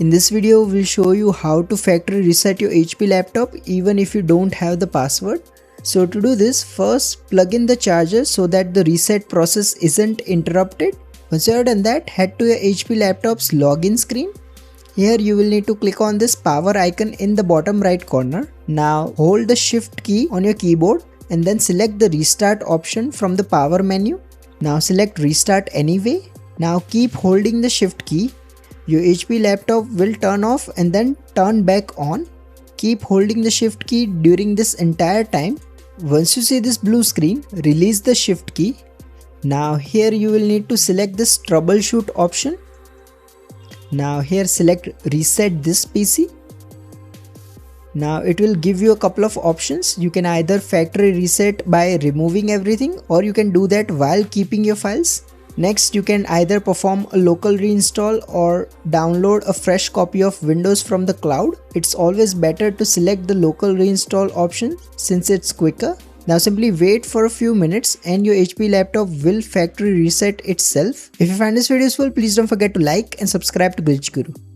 In this video, we'll show you how to factory reset your HP laptop even if you don't have the password. So to do this, first plug in the charger so that the reset process isn't interrupted. Once you have done that, head to your HP laptop's login screen. Here you will need to click on this power icon in the bottom right corner. Now hold the shift key on your keyboard and then select the restart option from the power menu. Now select restart anyway. Now keep holding the shift key. Your HP laptop will turn off and then turn back on. Keep holding the shift key during this entire time. Once you see this blue screen, release the shift key. Now here you will need to select this troubleshoot option. Now here select reset this PC. Now it will give you a couple of options. You can either factory reset by removing everything, or you can do that while keeping your files. Next, you can either perform a local reinstall or download a fresh copy of Windows from the cloud. It's always better to select the local reinstall option since it's quicker. Now simply wait for a few minutes and your HP laptop will factory reset itself. If you find this video useful, please don't forget to like and subscribe to Glitch Guru.